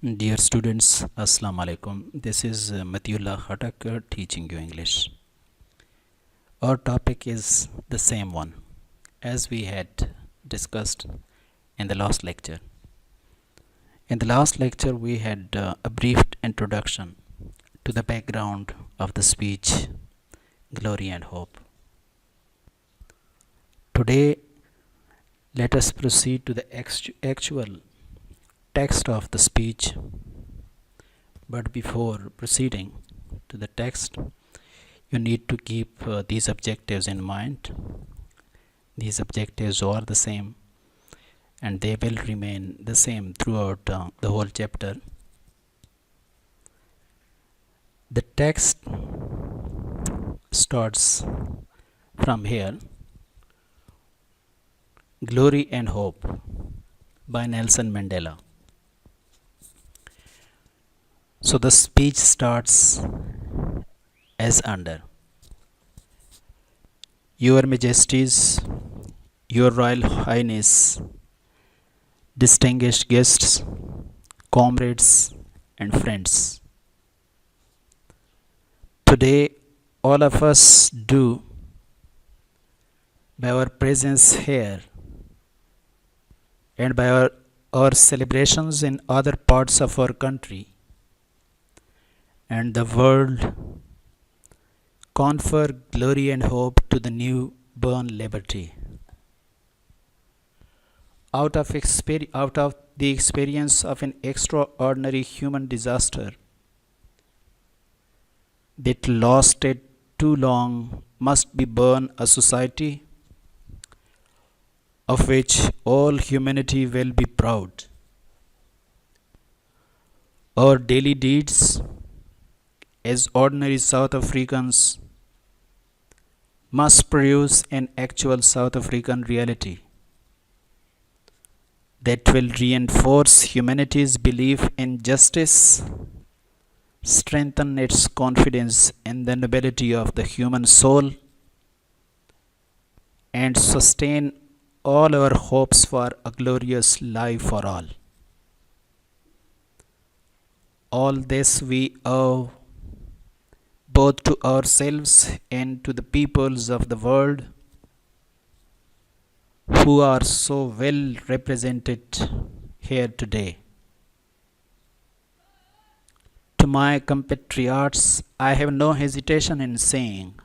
Dear students, Assalamu alaikum. This is Mati-Ullah-Khattak teaching you English. Our topic is the same one as we had discussed in the last lecture. In the last lecture, we had a brief introduction to the background of the speech Glory and Hope. Today, let us proceed to the actual text of the speech. But before proceeding to the text, you need to keep these objectives in mind. These objectives are the same and they will remain the same throughout the whole chapter. The text starts from here. Glory and Hope by Nelson Mandela. So the speech starts as under. Your Majesties, Your Royal Highness, distinguished guests, comrades and friends. Today all of us do, by our presence here and by our celebrations in other parts of our country and the world, confer glory and hope to the new-born liberty. Out of the experience of an extraordinary human disaster that lasted too long must be born a society of which all humanity will be proud. Our daily deeds as ordinary South Africans must produce an actual South African reality that will reinforce humanity's belief in justice, strengthen its confidence in the nobility of the human soul, and sustain all our hopes for a glorious life for all. All this we owe both to ourselves and to the peoples of the world who are so well represented here today. To my compatriots, I have no hesitation in saying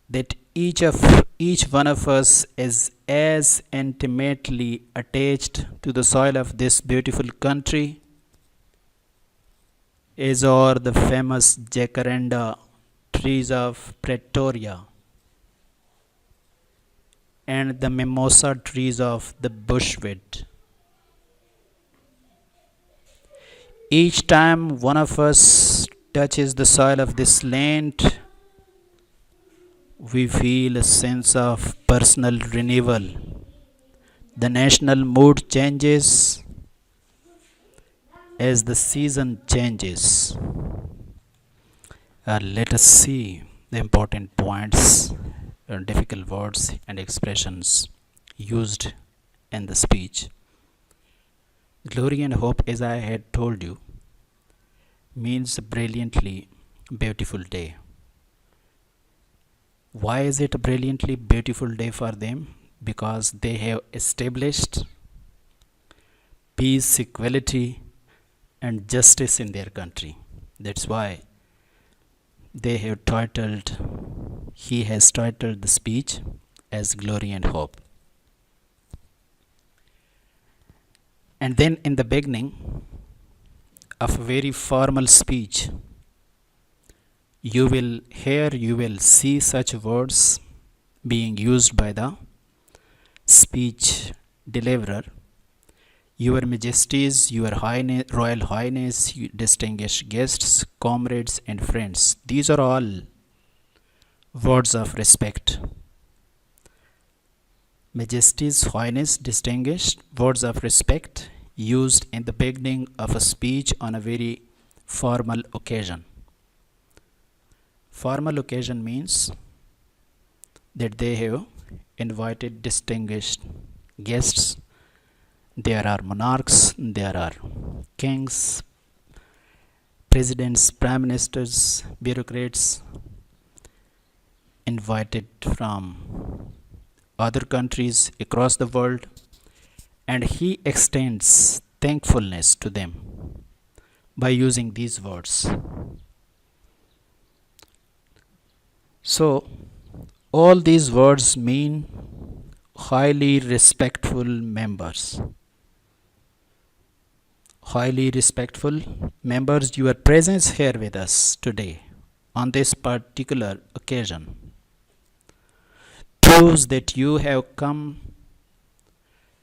that each one of us is as intimately attached to the soil of this beautiful country as are the famous jacaranda trees of Pretoria and the mimosa trees of the bushwood. Each time one of us touches the soil of this land, we feel a sense of personal renewal. The national mood changes as the season changes. Let us see the important points, difficult words and expressions used in the speech. Glory and hope, as I had told you, means a brilliantly beautiful day. Why is it a brilliantly beautiful day for them? Because they have established peace, equality, and justice in their country. That's why he has titled the speech as Glory and Hope. And then in the beginning of a very formal speech, you will see such words being used by the speech deliverer. Your Majesties, Your Royal Highness, distinguished guests, comrades and friends. These are all words of respect. Majesties, Highness, distinguished, words of respect used in the beginning of a speech on a very formal occasion. Formal occasion means that they have invited distinguished guests There are monarchs, there are kings, presidents, prime ministers, bureaucrats invited from other countries across the world, and he extends thankfulness to them by using these words. So, all these words mean highly respectful members. Highly respectful members, your presence here with us today on this particular occasion proves that you have come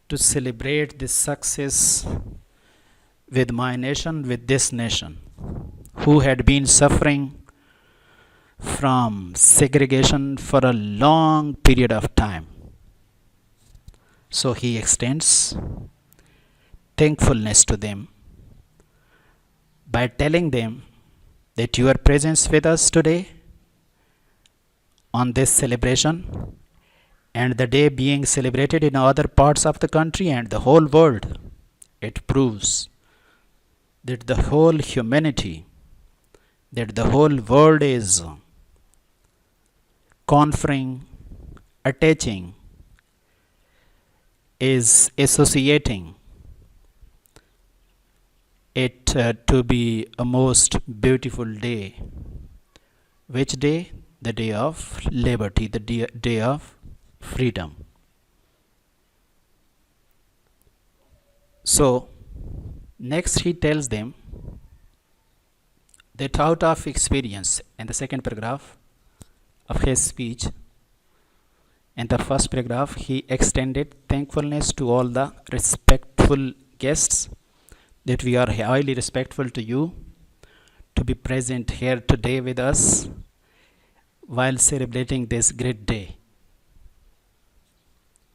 to celebrate this success with my nation, with this nation, who had been suffering from segregation for a long period of time. So he extends thankfulness to them by telling them that your presence with us today on this celebration, and the day being celebrated in other parts of the country and the whole world, it proves that the whole humanity, that the whole world is conferring, attaching, is associating it to be a most beautiful day. Which day? The day of liberty, the day of freedom. So, next he tells them that out of experience, in the second paragraph of his speech, in the first paragraph, he extended thankfulness to all the respectful guests, that we are highly respectful to you to be present here today with us while celebrating this great day.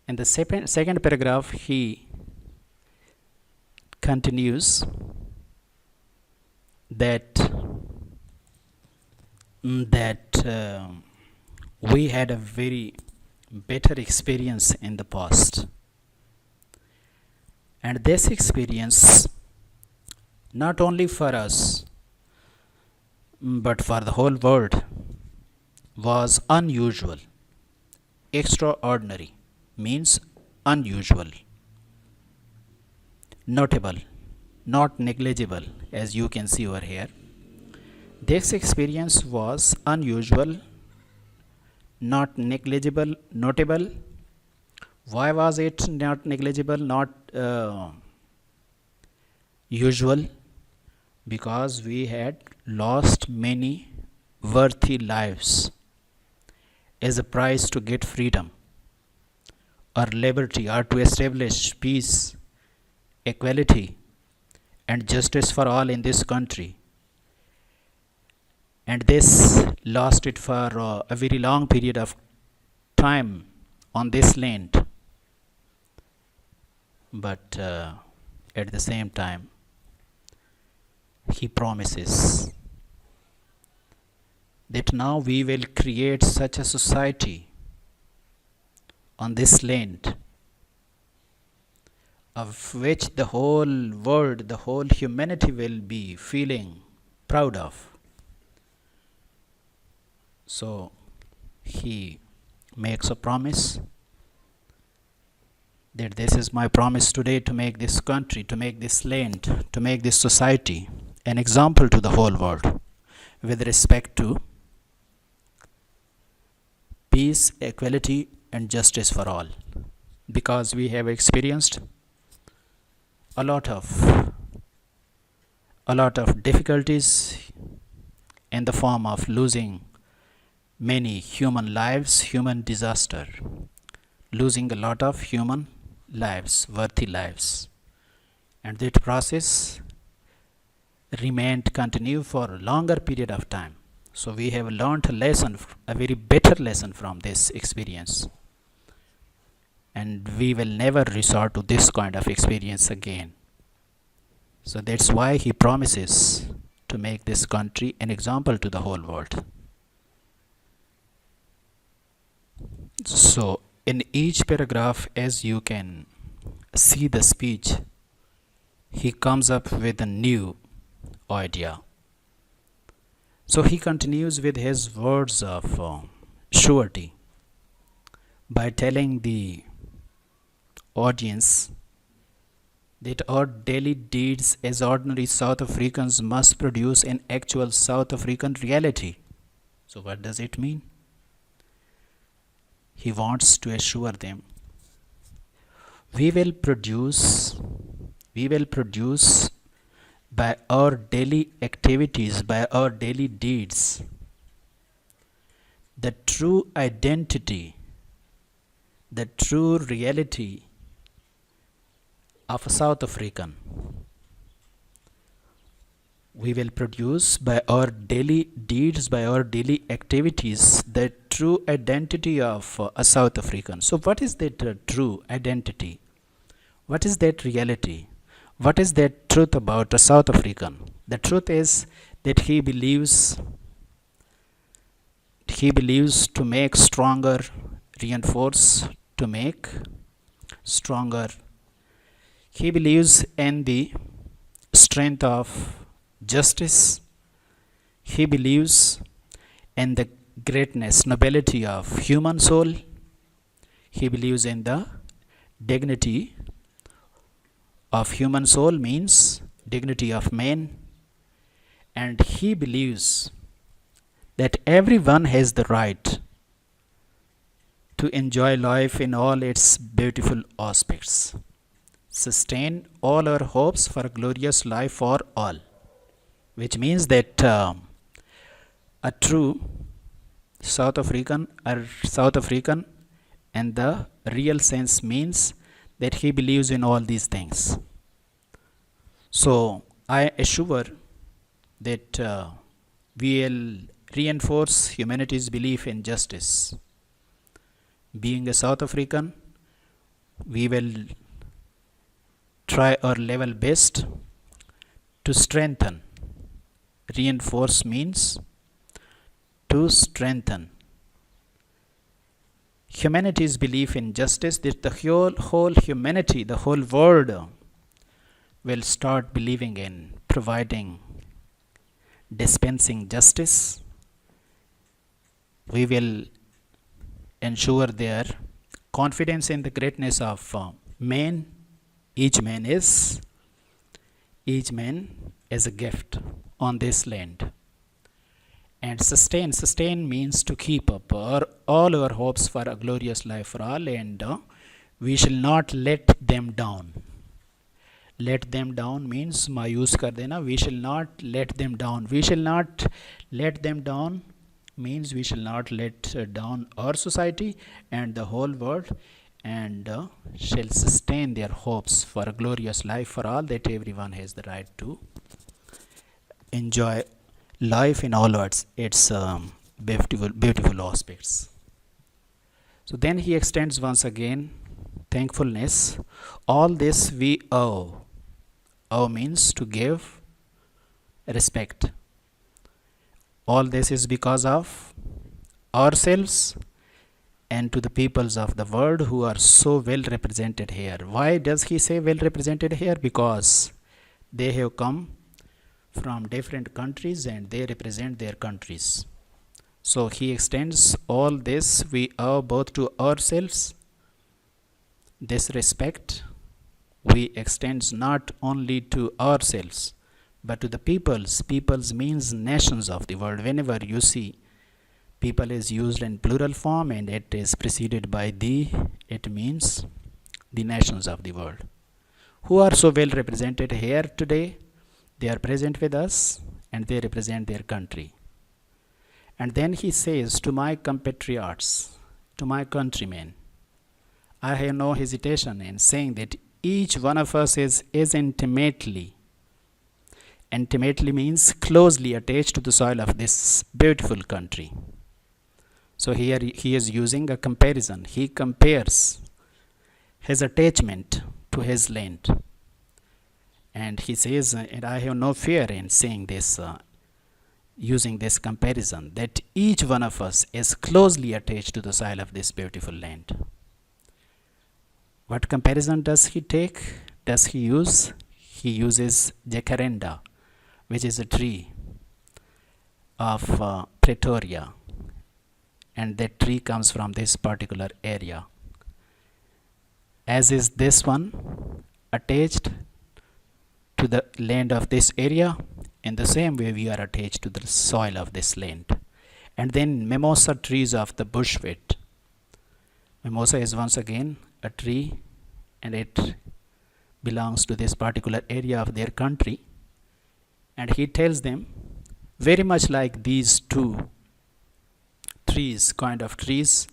In the second paragraph, he continues that we had a very better experience in the past, and this experience, not only for us but for the whole world, was unusual. Extraordinary means unusual, notable, not negligible, as you can see over here. This experience was unusual, not negligible, notable. Why was it not negligible, not usual? Because we had lost many worthy lives as a price to get freedom or liberty, or to establish peace, equality, and justice for all in this country. And this lasted for a very long period of time on this land. But at the same time, he promises that now we will create such a society on this land of which the whole world, the whole humanity will be feeling proud of. So he makes a promise that this is my promise today, to make this country, to make this land, to make this society an example to the whole world with respect to peace, equality, and justice for all. Because we have experienced a lot of difficulties in the form of losing many human lives, human disaster, losing a lot of human lives, worthy lives, and that process remained continue for a longer period of time. So we have learned a lesson, a very better lesson from this experience, and we will never resort to this kind of experience again. So that's why he promises to make this country an example to the whole world. So in each paragraph, as you can see the speech, he comes up with a new idea. So he continues with his words of surety by telling the audience that our daily deeds as ordinary South Africans must produce an actual South African reality. So, what does it mean? He wants to assure them we will produce by our daily activities, by our daily deeds, the true identity, the true reality of a South African. We will produce by our daily deeds, by our daily activities, the true identity of a South African. So, what is that true identity? What is that reality? What is that truth about a South African? The truth is that he believes to make stronger, reinforce to make stronger. He believes in the strength of justice. He believes in the greatness, nobility of human soul. He believes in the dignity of human soul, means dignity of man. And he believes that everyone has the right to enjoy life in all its beautiful aspects, sustain all our hopes for a glorious life for all, which means that a true South African in the real sense means that he believes in all these things. So I assure that we will reinforce humanity's belief in justice. Being a South African, we will try our level best to strengthen. Reinforce means to strengthen humanity's belief in justice, that the whole humanity, the whole world will start believing in providing, dispensing justice. We will ensure their confidence in the greatness of man. Each man is a gift on this land. And sustain means to keep up all our hopes for a glorious life for all, and we shall not let them down. Let them down means mayus kar dena. We shall not let them down. We shall not let them down means we shall not let down our society and the whole world, and shall sustain their hopes for a glorious life for all, that everyone has the right to enjoy life in all its beautiful aspects. So then he extends once again thankfulness. All this we owe. Owe means to give respect. All this is because of ourselves and to the peoples of the world who are so well represented here. Why does he say well represented here? Because they have come from different countries and they represent their countries. So he extends all this we owe both to ourselves. This respect we extend not only to ourselves but to the peoples. Peoples means nations of the world. Whenever you see people is used in plural form and it is preceded by the, it means the nations of the world who are so well represented here today. They are present with us and they represent their country. And then he says, to my compatriots, to my countrymen, I have no hesitation in saying that each one of us is intimately means closely attached to the soil of this beautiful country. So here he is using a comparison. He compares his attachment to his land. And he says, and I have no fear in saying this, using this comparison, that each one of us is closely attached to the soil of this beautiful land. What comparison does he take? Does he use? He uses jacaranda, which is a tree of Pretoria, and that tree comes from this particular area. As is this one attached to the land of this area, in the same way we are attached to the soil of this land. And then mimosa trees of the bushwheat. Mimosa is once again a tree, and it belongs to this particular area of their country. And he tells them, very much like these two trees, kind of trees,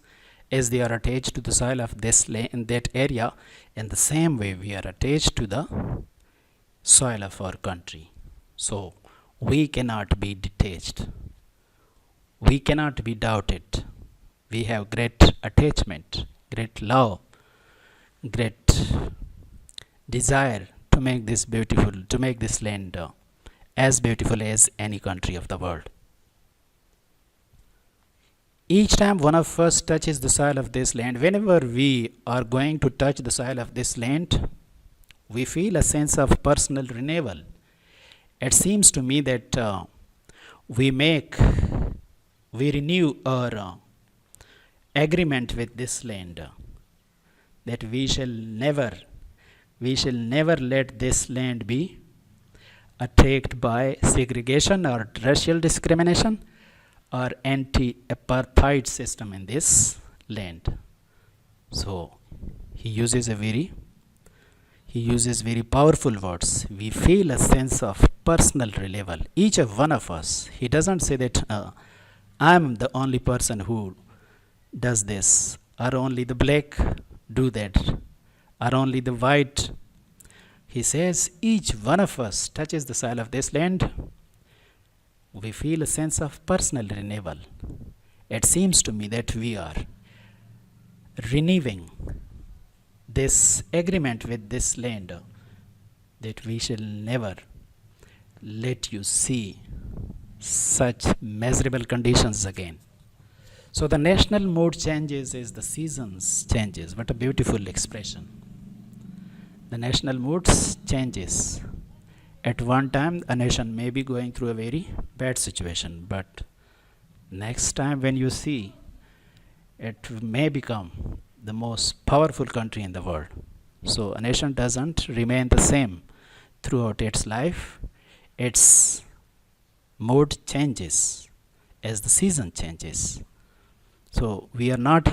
as they are attached to the soil of this land in that area, in the same way we are attached to the soil of our country. So we cannot be detached. We cannot be doubted. We have great attachment, great love, great desire to make this beautiful, to make this land as beautiful as any country of the world. Each time one of us touches the soil of this land, whenever we are going to touch the soil of this land, we feel a sense of personal renewal. It seems to me that we renew our agreement with this land, that we shall never let this land be attacked by segregation or racial discrimination or anti-apartheid system in this land. So he uses very powerful words. We feel a sense of personal renewal. Each of one of us. He doesn't say that I'm the only person who does this, or only the black do that, or only the white. He says each one of us touches the soil of this land. We feel a sense of personal renewal. It seems to me that we are renewing this agreement with this land, that we shall never let you see such miserable conditions again. So the national mood changes as the seasons changes. What a beautiful expression. The national moods changes. At one time a nation may be going through a very bad situation, but next time when you see, it may become the most powerful country in the world. So a nation doesn't remain the same throughout its life. Its mood changes as the season changes. So we are not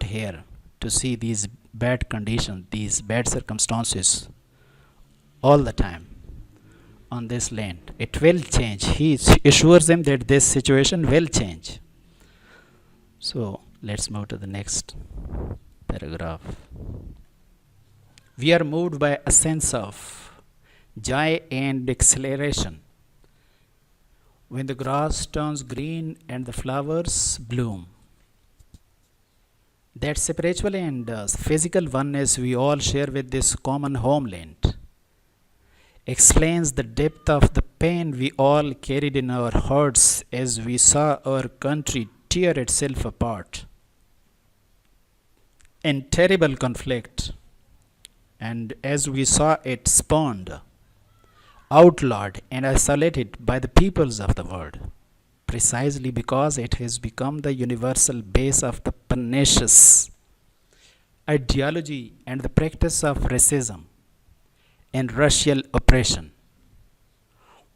here to see these bad conditions, these bad circumstances all the time on this land. It will change. He assures them that this situation will change. So let's move to the next paragraph. We are moved by a sense of joy and exhilaration when the grass turns green and the flowers bloom. That spiritual and physical oneness we all share with this common homeland explains the depth of the pain we all carried in our hearts as we saw our country tear itself apart in terrible conflict, and as we saw it spurned, outlawed, and isolated by the peoples of the world, precisely because it has become the universal base of the pernicious ideology and the practice of racism and racial oppression.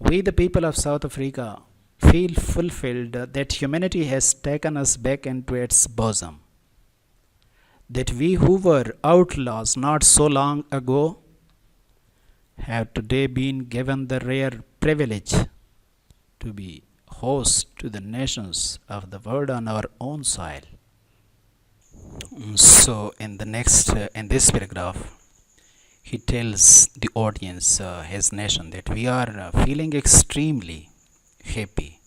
We, the people of South Africa, feel fulfilled that humanity has taken us back into its bosom, that we who were outlaws not so long ago have today been given the rare privilege to be host to the nations of the world on our own soil. So in this paragraph, he tells the audience, his nation, that we are feeling extremely happy.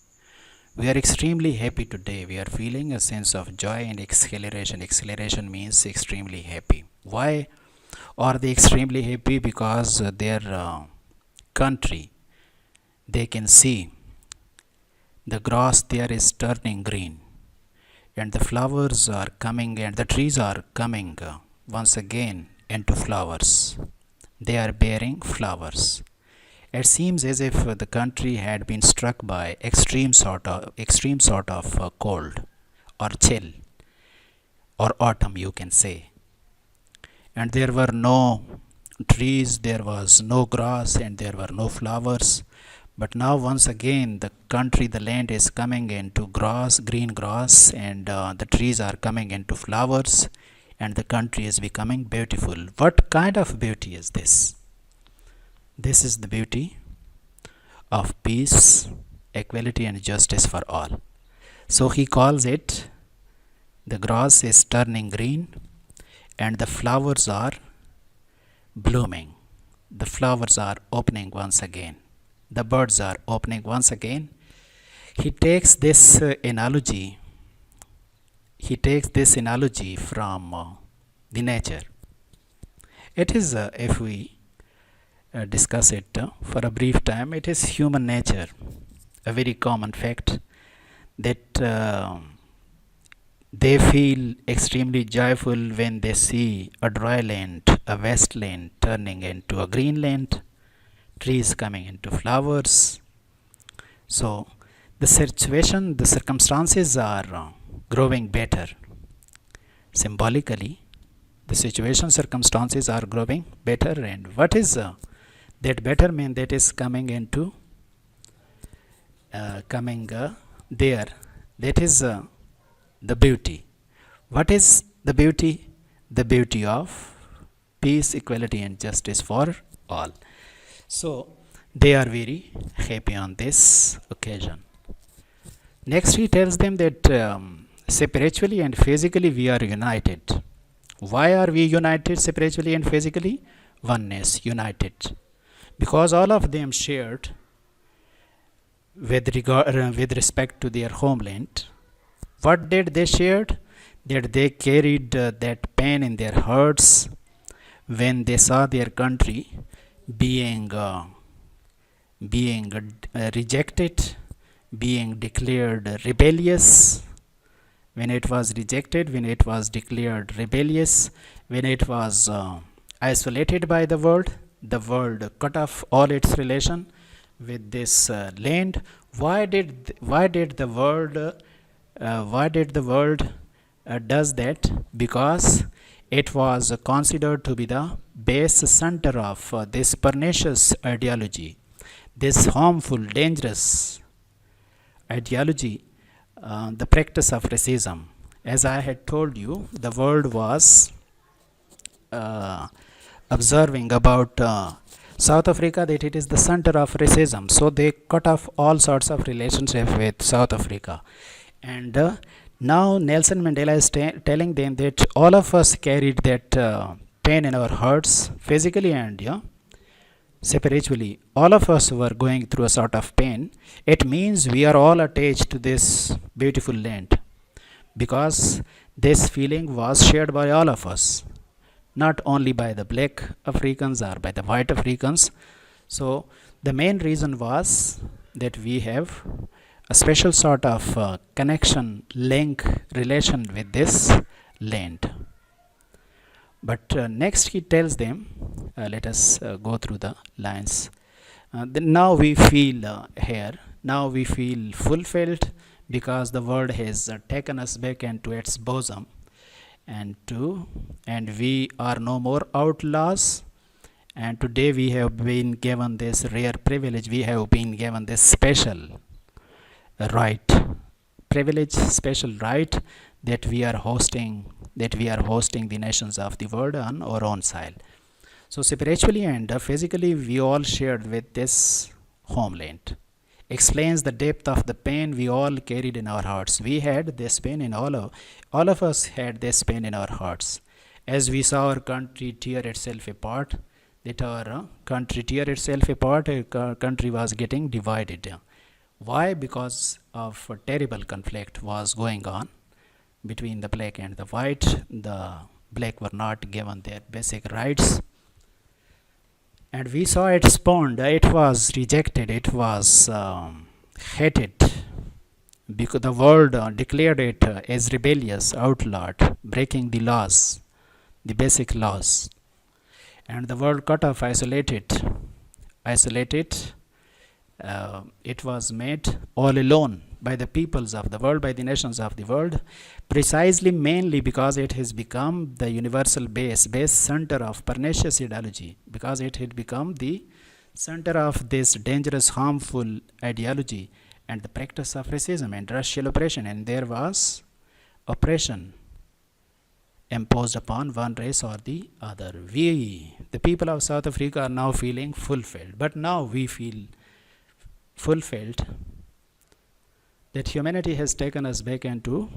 We are extremely happy today. We are feeling a sense of joy and exhilaration. Exhilaration means extremely happy. Why are they extremely happy? Because their country, they can see the grass there is turning green, and the flowers are coming, and the trees are coming once again into flowers. They are bearing flowers. It seems as if the country had been struck by extreme sort of cold or chill or autumn, you can say. And there were no trees, there was no grass, and there were no flowers. But now, once again, the country, the land is coming into grass, green grass, and the trees are coming into flowers, and the country is becoming beautiful. What kind of beauty is this? This is the beauty of peace, equality, and justice for all. So he calls it the grass is turning green and the flowers are blooming. The flowers are opening once again. The birds are opening once again. He takes this analogy. He takes this analogy from the nature. It is, if we discuss it for a brief time, it is human nature, a very common fact that they feel extremely joyful when they see a dry land, a wasteland turning into a green land, trees coming into flowers. So the situation, the circumstances are growing better. Symbolically, the situation, circumstances are growing better. And what is that betterment that is coming into there? That is the beauty. What is the beauty? The beauty of peace, equality, and justice for all. So they are very happy on this occasion. Next, he tells them that spiritually and physically we are united. Why are we united spiritually and physically? Oneness, united. Because all of them shared with respect to their homeland. What did they shared? That they carried that pain in their hearts when they saw their country being rejected, being declared rebellious. When it was rejected, when it was declared rebellious, when it was isolated by the world cut off all its relation with this land. Why did the world does that? Because it was considered to be the base center of this pernicious ideology, this harmful, dangerous ideology, the practice of racism. As I had told you, the world was observing about South Africa that it is the center of racism. So they cut off all sorts of relationship with South Africa. And now Nelson Mandela is telling them that all of us carried that pain in our hearts, physically and spiritually. All of us were going through a sort of pain. It means we are all attached to this beautiful land, because this feeling was shared by all of us, not only by the black Africans or by the white Africans. So the main reason was that we have a special sort of connection, link, relation with this land. But next he tells them, let us go through the lines. Now we feel now we feel fulfilled because the world has taken us back into its bosom, and we are no more outlaws. And today we have been given this rare privilege. We have been given this special right, special right that we are hosting the nations of the world on our own soil. So spiritually and physically we all shared with this homeland. Explains the depth of the pain we all carried in our hearts. We had this pain in all of us had this pain in our hearts. As we saw our country tear itself apart, our country was getting divided. Why? Because of a terrible conflict was going on between the black and the white. The black were not given their basic rights, and we saw it spawned. It was rejected. It was hated, because the world declared it as rebellious, outlawed, breaking the laws, the basic laws. and the world cut off, isolated. It was made all alone by the peoples of the world, by the nations of the world, precisely mainly because it has become the universal base center of pernicious ideology, because it had become the center of this dangerous, harmful ideology and the practice of racism and racial oppression, and there was oppression imposed upon one race or the other. We, the people of South Africa, are now feeling fulfilled, but now we feel fulfilled that humanity has taken us back into,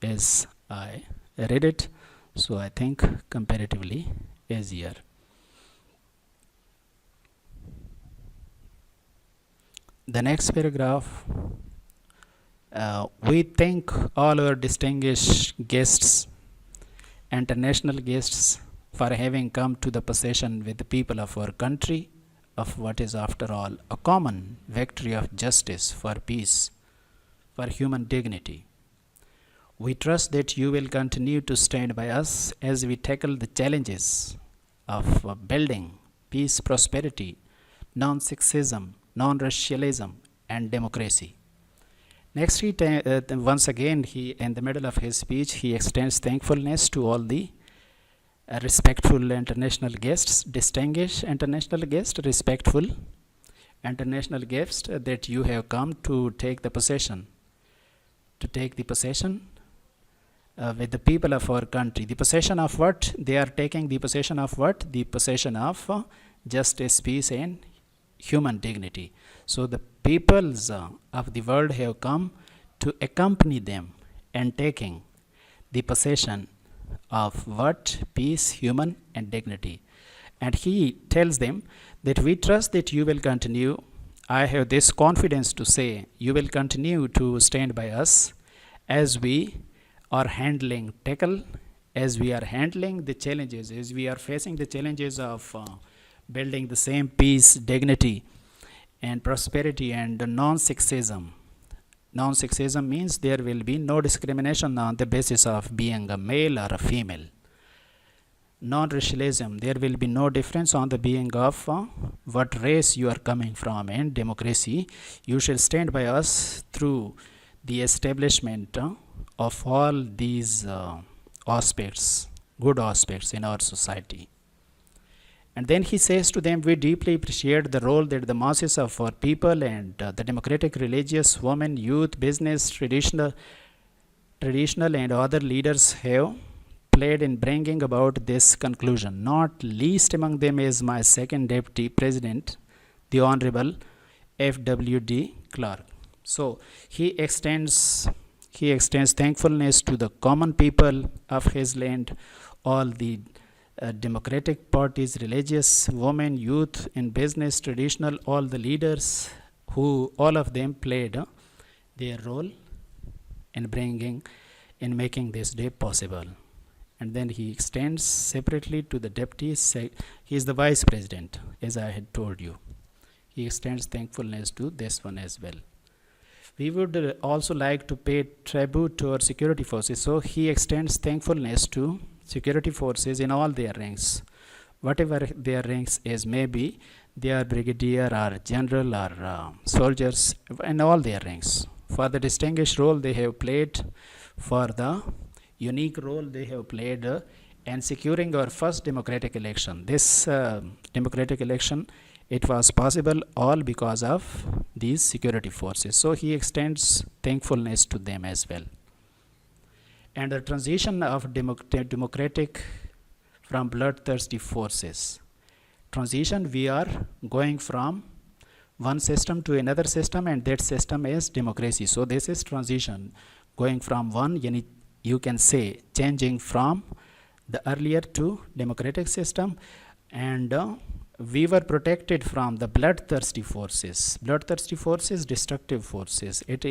as I read it, so I think comparatively easier. The next paragraph, we thank all our distinguished guests, international guests, for having come to the possession with the people of our country of what is after all a common victory of justice, for peace, for human dignity. We trust that you will continue to stand by us as we tackle the challenges of building peace, prosperity, non-sexism, non-racialism, and democracy. Next, once again, in the middle of his speech, he extends thankfulness to all the respectful international guests, distinguished international guests, respectful international guests, that you have come to take the possession, with the people of our country. The possession of what? They are taking the possession of what? The possession of justice, peace, and human dignity. So the peoples of the world have come to accompany them in taking the possession of what? Peace, human, and dignity. And he tells them that we trust that you will continue. I have this confidence to say you will continue to stand by us as we are handling the challenges, as we are facing the challenges of building the same peace, dignity, and prosperity, and non-sexism. Non-sexism means there will be no discrimination on the basis of being a male or a female. Non-racialism, there will be no difference on the being of what race you are coming from. And democracy, you shall stand by us through the establishment of all these aspects, good aspects in our society. And then he says to them, we deeply appreciate the role that the masses of our people and the democratic, religious, women, youth, business, traditional and other leaders have played in bringing about this conclusion. Not least among them is my second deputy president, the Honorable F.W.D. Clark. So he extends thankfulness to the common people of his land, all the democratic parties, religious, women, youth, in business, traditional, all the leaders, who all of them played their role in making this day possible. And then he extends separately to the deputy. He is the vice president, as I had told you. He extends thankfulness to this one as well. We would also like to pay tribute to our security forces. So he extends thankfulness to security forces in all their ranks, whatever their ranks is, maybe they are brigadier or general or soldiers, in all their ranks, for the distinguished role they have played, for the unique role they have played in securing our first democratic election. This democratic election, it was possible all because of these security forces. So he extends thankfulness to them as well. And the transition of democratic from bloodthirsty forces. Transition, we are going from one system to another system, and that system is democracy. So this is transition, going from one, you can say, changing from the earlier to democratic system, and we were protected from the bloodthirsty forces. Bloodthirsty forces, destructive forces. It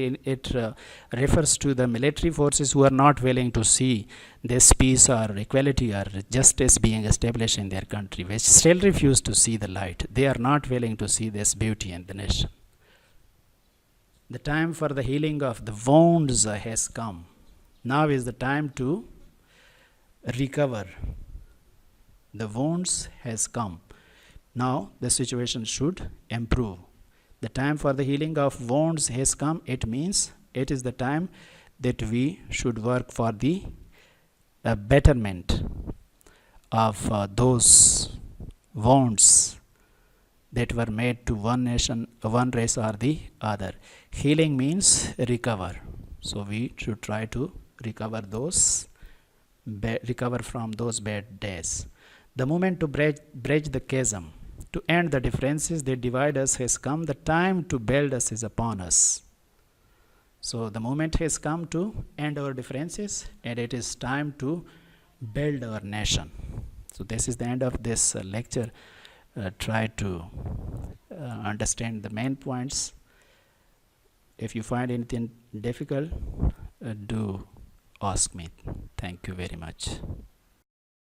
refers to the military forces who are not willing to see this peace or equality or justice being established in their country, which still refuse to see the light. They are not willing to see this beauty in the nation. The time for the healing of the wounds has come. Now is the time to recover The wounds has come. Now the situation should improve. The time for the healing of wounds has come. It means it is the time that we should work for the betterment of those wounds that were made to one nation, one race or the other. Healing means recover. So we should try to recover from those bad days. The moment to bridge the chasm, to end the differences that divide us has come. The time to build us is upon us. So the moment has come to end our differences, and it is time to build our nation. So this is the end of this lecture. Try to understand the main points. If you find anything difficult, do ask me. Thank you very much.